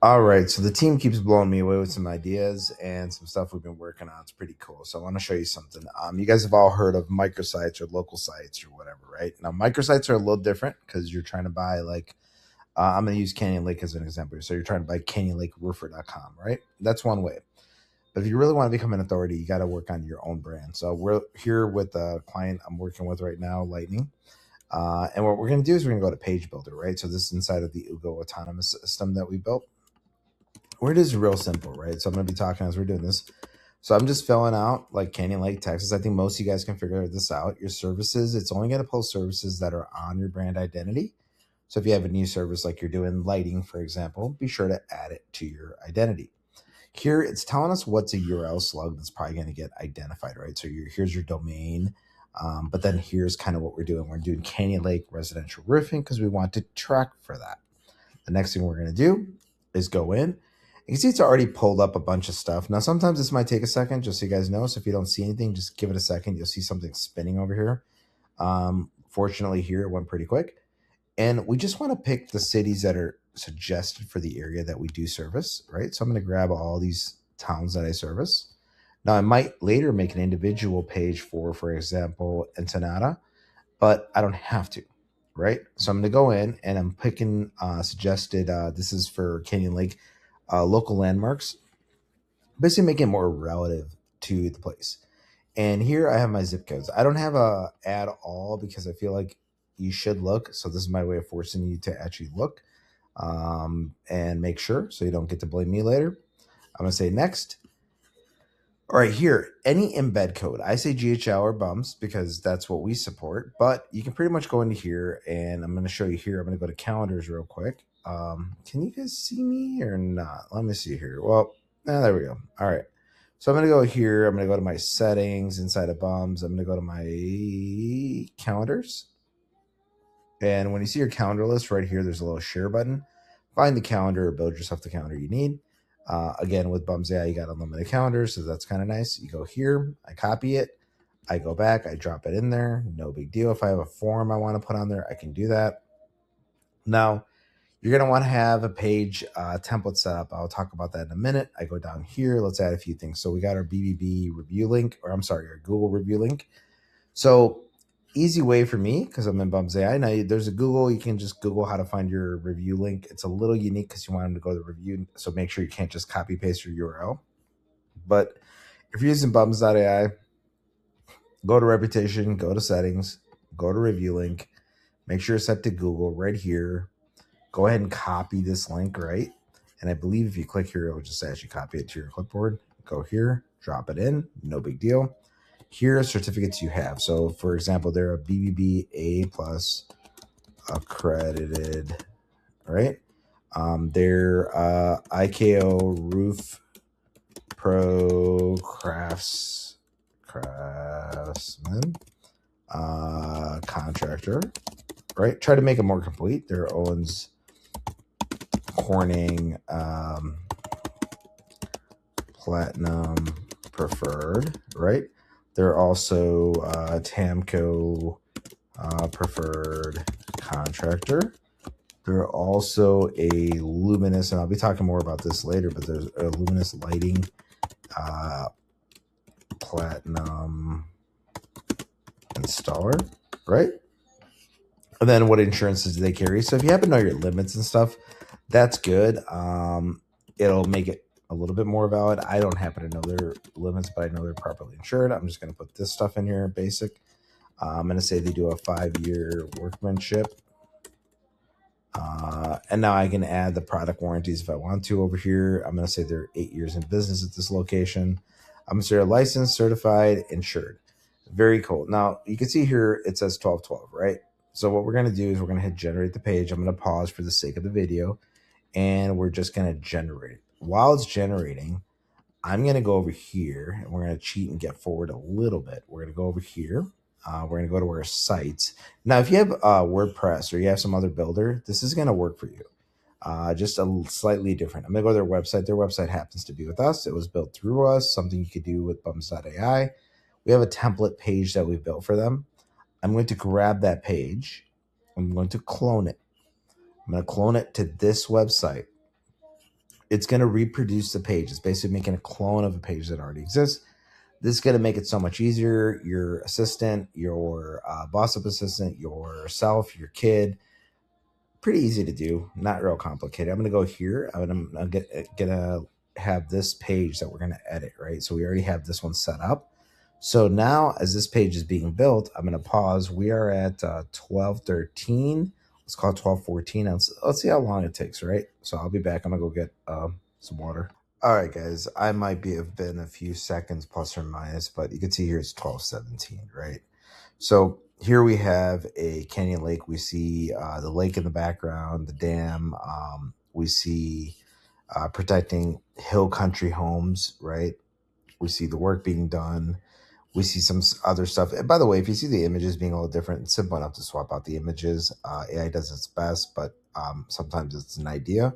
All right, so the team keeps blowing me away with some ideas and some stuff we've been working on. It's pretty cool. So I want to show you something. You guys have all heard of microsites or local sites or whatever, right? Now, microsites are a little different because you're trying to buy I'm going to use Canyon Lake as an example. So you're trying to buy canyonlakeroofer.com, right? That's one way. But if you really want to become an authority, you got to work on your own brand. So we're here with a client I'm working with right now, Lightning. And what we're going to do is we're going to go to Page Builder, right? So this is inside of the Ugo autonomous system that we built. Where it is real simple, right? So I'm going to be talking as we're doing this. So I'm just filling out like Canyon Lake, Texas. I think most of you guys can figure this out. Your services, it's only going to post services that are on your brand identity. So if you have a new service like you're doing lighting, for example, be sure to add it to your identity. Here, it's telling us what's a URL slug that's probably going to get identified, right? So here's your domain. But then here's kind of what we're doing. We're doing Canyon Lake residential roofing because we want to track for that. The next thing we're going to do is go in. You can see it's already pulled up a bunch of stuff. Now, sometimes this might take a second, just so you guys know. So if you don't see anything, just give it a second. You'll see something spinning over here. Fortunately, here it went pretty quick. And we just want to pick the cities that are suggested for the area that we do service, right? So I'm going to grab all these towns that I service. Now, I might later make an individual page for example, Ensenada, but I don't have to, right? So I'm going to go in and I'm picking suggested, this is for Canyon Lake, local landmarks, basically making it more relative to the place. And here I have my zip codes. I don't have a add all because I feel like you should look. So this is my way of forcing you to actually look and make sure so you don't get to blame me later. I'm going to say next. All right, here, any embed code. I say GHL or BUMS because that's what we support, but you can pretty much go into here and I'm going to show you here. I'm going to go to calendars real quick. Can you guys see me or not? Let me see here. Well, there we go. All right. So I'm going to go here. I'm going to go to my settings inside of BUMS. I'm going to go to my calendars. And when you see your calendar list right here, there's a little share button. Find the calendar or build yourself the calendar you need. Again, with BUMS.AI, you got unlimited calendars, so that's kind of nice. You go here, I copy it, I go back, I drop it in there. No big deal. If I have a form I want to put on there, I can do that. Now, you're going to want to have a page template set up. I'll talk about that in a minute. I go down here. Let's add a few things. So we got our BBB review link, or I'm sorry, our Google review link. So easy way for me, because I'm in BUMS.AI. Now, there's a Google. You can just Google how to find your review link. It's a little unique because you want them to go to the review. So make sure you can't just copy paste your URL. But if you're using BUMS.AI, go to reputation, go to settings, go to review link. Make sure it's set to Google right here. Go ahead and copy this link, right? And I believe if you click here, it will just actually copy it to your clipboard. Go here, drop it in, no big deal. Here are certificates you have. So for example, they're a BBB A plus accredited, right? They're IKO Roof Pro Craftsman contractor, right? Try to make it more complete. They're Owens Corning Platinum Preferred, right? They're also Tamco Preferred Contractor. They're also a Luminous, and I'll be talking more about this later, but there's a Luminous Lighting Platinum Installer, right? And then what insurances do they carry? So if you happen to know your limits and stuff, that's good. It'll make it a little bit more valid. I don't happen to know their limits, but I know they're properly insured. I'm just going to put this stuff in here, basic. I'm going to say they do a 5-year workmanship. And now I can add the product warranties if I want to over here. I'm going to say they're 8 years in business at this location. I'm going to say they're licensed, certified, insured. Very cool. Now you can see here, it says 1212, right? So what we're going to do is we're going to hit generate the page. I'm going to pause for the sake of the video and we're just going to generate it. While it's generating, I'm going to go over here and we're going to cheat and get forward a little bit. We're going to go over here. We're going to go to our sites. Now, if you have WordPress or you have some other builder, this is going to work for you. Just a slightly different. I'm going to go to their website. Their website happens to be with us. It was built through us, something you could do with BUMS.AI. We have a template page that we've built for them. I'm going to grab that page. I'm going to clone it. I'm going to clone it to this website. It's going to reproduce the page. It's basically making a clone of a page that already exists. This is going to make it so much easier. Your assistant, your boss up assistant, yourself, your kid, pretty easy to do, not real complicated. I'm going to go here. I'm gonna have this page that we're going to edit, right? So we already have this one set up. So now as this page is being built, I'm going to pause. We are at 12:13. Let's call it 12:14. Let's see how long it takes, right? So I'll be back. I'm going to go get some water. All right, guys, I might have been a few seconds plus or minus, but you can see here it's 12:17, right? So here we have a canyon lake. We see the lake in the background, the dam. We see protecting hill country homes, right? We see the work being done. We see some other stuff. And by the way, if you see the images being a little different, it's simple enough to swap out the images. AI does its best, but sometimes it's an idea.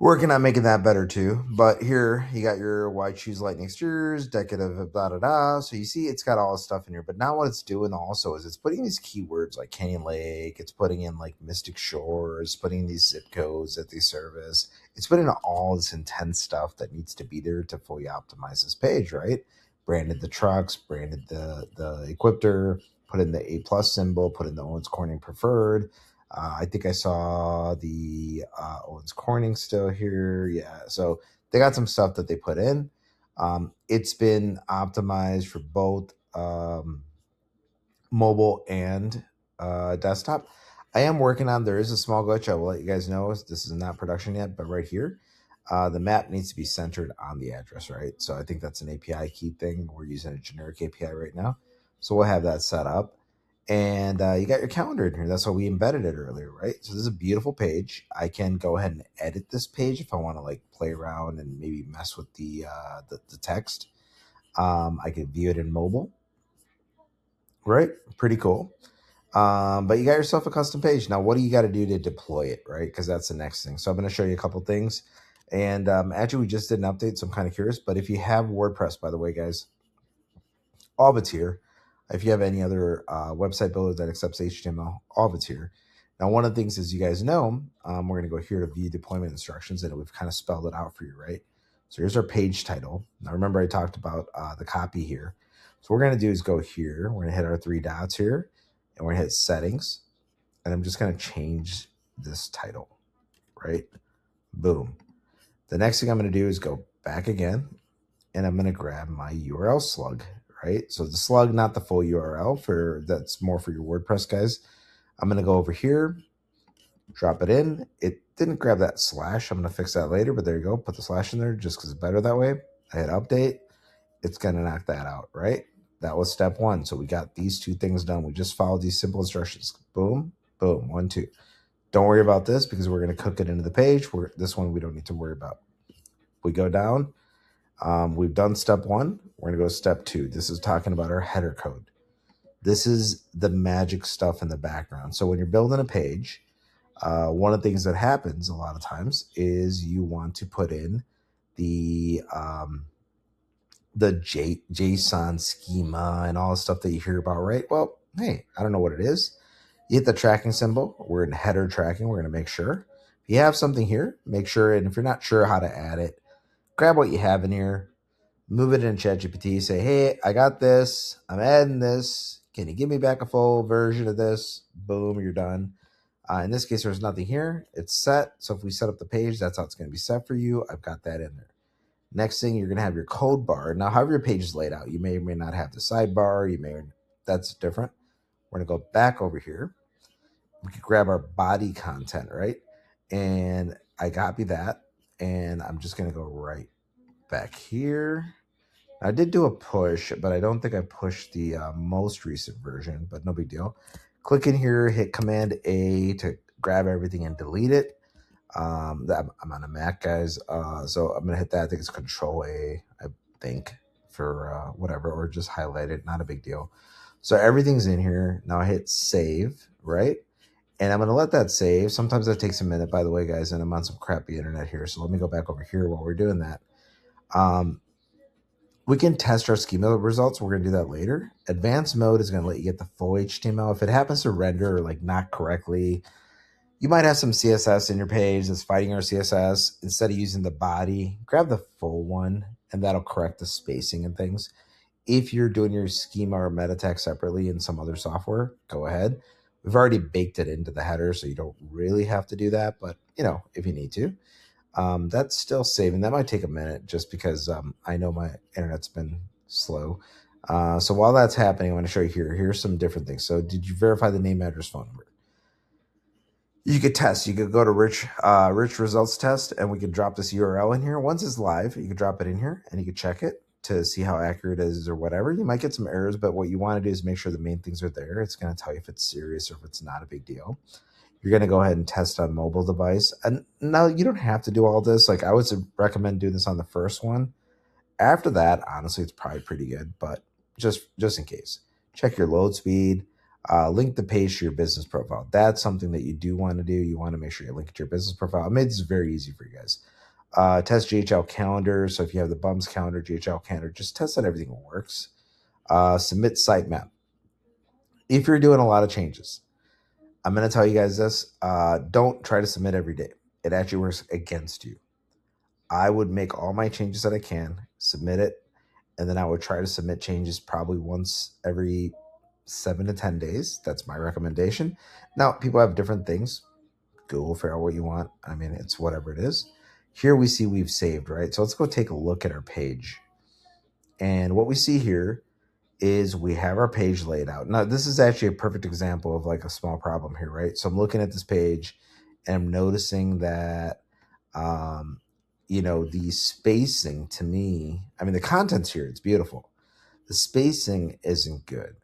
Working on making that better too. But here you got your wide shoes, lightning exteriors, decorative, blah, blah, blah. So you see it's got all this stuff in here. But now what it's doing also is it's putting these keywords like Canyon Lake. It's putting in like Mystic Shores, putting these zip codes that they service. It's putting in all this intense stuff that needs to be there to fully optimize this page, right? Branded the trucks, branded the equipter, put in the A+ symbol, put in the Owens Corning preferred. I think I saw the Owens Corning still here. Yeah, so they got some stuff that they put in. It's been optimized for both mobile and desktop. I am working on, there is a small glitch. I will let you guys know. This is not production yet, but right here, the map needs to be centered on the address, right? So I think that's an API key thing. We're using a generic API right now. So we'll have that set up. And you got your calendar in here. That's why we embedded it earlier, right? So this is a beautiful page. I can go ahead and edit this page if I want to like play around and maybe mess with the text. I can view it in mobile, right? Pretty cool. But you got yourself a custom page. Now, what do you got to do to deploy it, right? Because that's the next thing. So I'm going to show you a couple things. And actually, we just did an update, so I'm kind of curious. But if you have WordPress, by the way, guys, all of it's here. If you have any other website builder that accepts HTML, all of it's here. Now, one of the things, as you guys know, we're going to go here to view deployment instructions, and we've kind of spelled it out for you, right? So here's our page title. Now, remember I talked about the copy here. So what we're going to do is go here. We're going to hit our three dots here, and we're going to hit settings. And I'm just going to change this title, right? Boom. The next thing I'm going to do is go back again, and I'm going to grab my URL slug, right? So the slug, not the full URL, that's more for your WordPress guys. I'm going to go over here, drop it in. It didn't grab that slash. I'm going to fix that later, but there you go. Put the slash in there just because it's better that way. I hit update. It's going to knock that out, right? That was step one. So we got these two things done. We just followed these simple instructions. Boom, boom, 1, 2. Don't worry about this because we're going to cook it into the page. This one we don't need to worry about. We go down. We've done step one. We're going to go to step two. This is talking about our header code. This is the magic stuff in the background. So when you're building a page, one of the things that happens a lot of times is you want to put in the JSON schema and all the stuff that you hear about, right? Well, hey, I don't know what it is. You hit the tracking symbol. We're in header tracking. We're going to make sure. If you have something here, make sure. And if you're not sure how to add it, grab what you have in here, move it in ChatGPT, say, hey, I got this. I'm adding this. Can you give me back a full version of this? Boom, you're done. In this case, there's nothing here. It's set. So if we set up the page, that's how it's going to be set for you. I've got that in there. Next thing, you're going to have your code bar. Now, however your page is laid out, you may or may not have the sidebar. That's different. We're going to go back over here. We could grab our body content, right? And I copy that. And I'm just going to go right back here. I did do a push, but I don't think I pushed the most recent version, but no big deal. Click in here, hit Command A to grab everything and delete it. I'm on a Mac, guys, so I'm going to hit that. I think it's Control A, I think, for whatever, or just highlight it. Not a big deal. So everything's in here. Now I hit Save, right? And I'm going to let that save. Sometimes that takes a minute, by the way, guys, and I'm on some crappy internet here. So let me go back over here while we're doing that. We can test our schema results. We're going to do that later. Advanced mode is going to let you get the full HTML. If it happens to render or like not correctly, You might have some CSS in your page that's fighting our CSS. Instead of using the body, grab the full one, and that'll correct the spacing and things. If you're doing your schema or meta text separately in some other software, go ahead. We've already baked it into the header, so you don't really have to do that, but if you need to. That's still saving. That might take a minute just because I know my internet's been slow. So while that's happening, I want to show you here. Here's some different things. So did you verify the name, address, phone number? You could test. You could go to Rich Results Test, and we could drop this URL in here. Once it's live, you could drop it in here, and you could check it to see how accurate it is or whatever. You might get some errors, but what you want to do is make sure the main things are there. It's going to tell you if it's serious or if it's not a big deal. You're going to go ahead and test on mobile device. And now you don't have to do all this. Like I would recommend doing this on the first one. After that, honestly, it's probably pretty good, but just in case, check your load speed, link the page to your business profile. That's something that you do want to do. You want to make sure you link it to your business profile. I made this very easy for you guys. Test GHL calendar. So if you have the BUMS calendar, GHL calendar, just test that everything works. Submit sitemap. If you're doing a lot of changes, I'm going to tell you guys this. Don't try to submit every day. It actually works against you. I would make all my changes that I can, submit it, and then I would try to submit changes probably once every 7 to 10 days. That's my recommendation. Now, people have different things. Google, figure out what you want. I mean, it's whatever it is. Here we see we've saved, right? So let's go take a look at our page. And what we see here is we have our page laid out. Now, this is actually a perfect example of like a small problem here, right? So I'm looking at this page and I'm noticing that, the spacing to me, I mean, the content's here, it's beautiful. The spacing isn't good.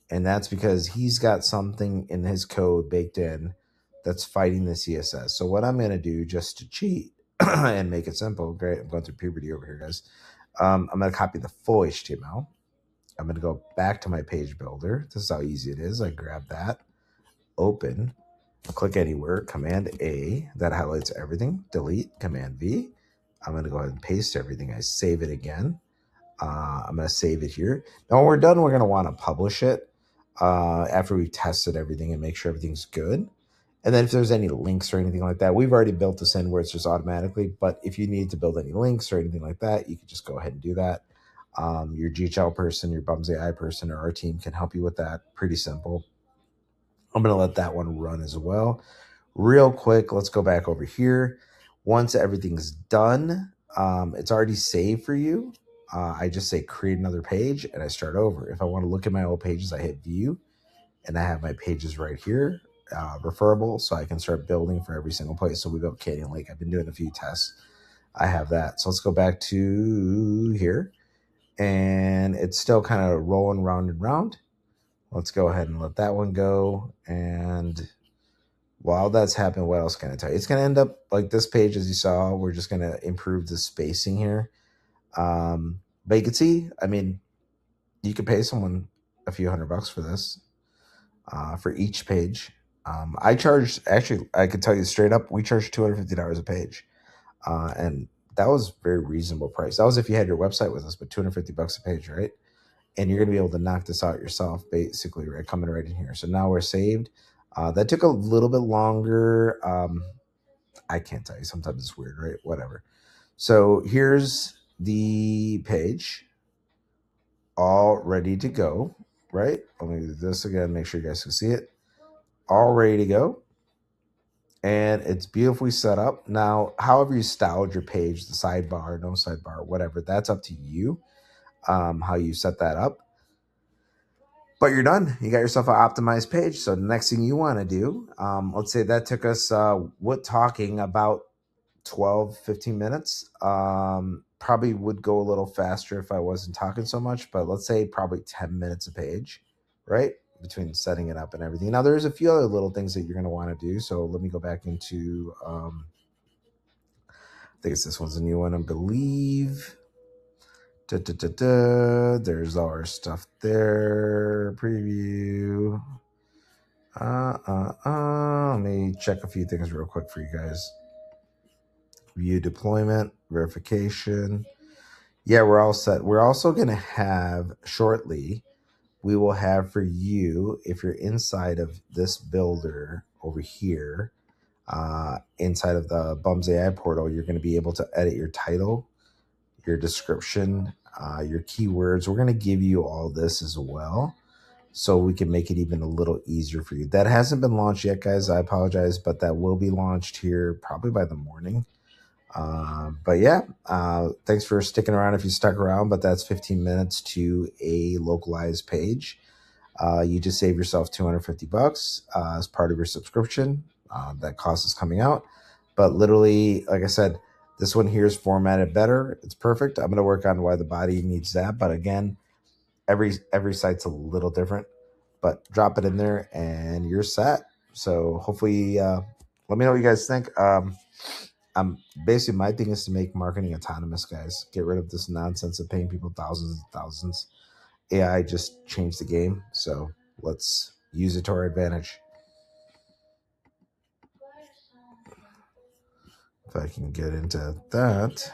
And that's because he's got something in his code baked in that's fighting the CSS. So what I'm going to do just to cheat and make it simple, great, I'm going through puberty over here, guys. I'm going to copy the full HTML. I'm going to go back to my page builder. This is how easy it is. I grab that, open, click anywhere, Command A, that highlights everything, delete, Command V. I'm going to go ahead and paste everything. I save it again. I'm going to save it here. Now, when we're done, we're going to want to publish it after we've tested everything and make sure everything's good. And then if there's any links or anything like that, we've already built this in where it's just automatically. But if you need to build any links or anything like that, you can just go ahead and do that. Your GHL person, your BUMS.AI person, or our team can help you with that. Pretty simple. I'm going to let that one run as well. Real quick, let's go back over here. Once everything's done, it's already saved for you. I just say create another page and I start over. If I want to look at my old pages, I hit view and I have my pages right here, referable, so I can start building for every single place. So we built Canyon Lake. I've been doing a few tests. I have that. So let's go back to here. And it's still kind of rolling round and round. Let's go ahead and let that one go. And while that's happening, what else can I tell you? It's going to end up like this page, as you saw. We're just going to improve the spacing here. But you can see, I mean, you could pay someone a few $100 for this, for each page. I charged, actually, I could tell you straight up, we charged $250 a page. And that was a very reasonable price. That was if you had your website with us, but $250 a page, right? And you're going to be able to knock this out yourself, basically, right? Coming right in here. So now we're saved. That took a little bit longer. I can't tell you. Sometimes it's weird, right? Whatever. So here's the page all ready to go, right? Let me do this again, make sure you guys can see it. All ready to go. And it's beautifully set up. Now, however you styled your page, the sidebar, no sidebar, whatever, that's up to you, how you set that up. But you're done. You got yourself an optimized page. So the next thing you want to do, let's say that took us, talking about 12, 15 minutes. Probably would go a little faster if I wasn't talking so much, but let's say probably 10 minutes a page, right? Between setting it up and everything. Now, there's a few other little things that you're going to want to do. So let me go back into, I think this one's a new one, I believe. There's all our stuff there. Preview. Let me check a few things real quick for you guys. View deployment, verification. Yeah, we're all set. We're also going to have shortly, we will have for you, if you're inside of this builder over here, inside of the BUMS.AI portal, you're going to be able to edit your title, your description, your keywords. We're going to give you all this as well, so we can make it even a little easier for you. That hasn't been launched yet, guys. I apologize, but that will be launched here probably by the morning. But yeah, thanks for sticking around if you stuck around, but that's 15 minutes to a localized page. You just save yourself $250 as part of your subscription. That cost is coming out. But literally, like I said, this one here is formatted better. It's perfect. I'm going to work on why the body needs that. But again, every site's a little different. But drop it in there and you're set. So hopefully, let me know what you guys think. I'm basically, my thing is to make marketing autonomous, guys. Get rid of this nonsense of paying people thousands and thousands. AI just changed the game, so let's use it to our advantage. If I can get into that.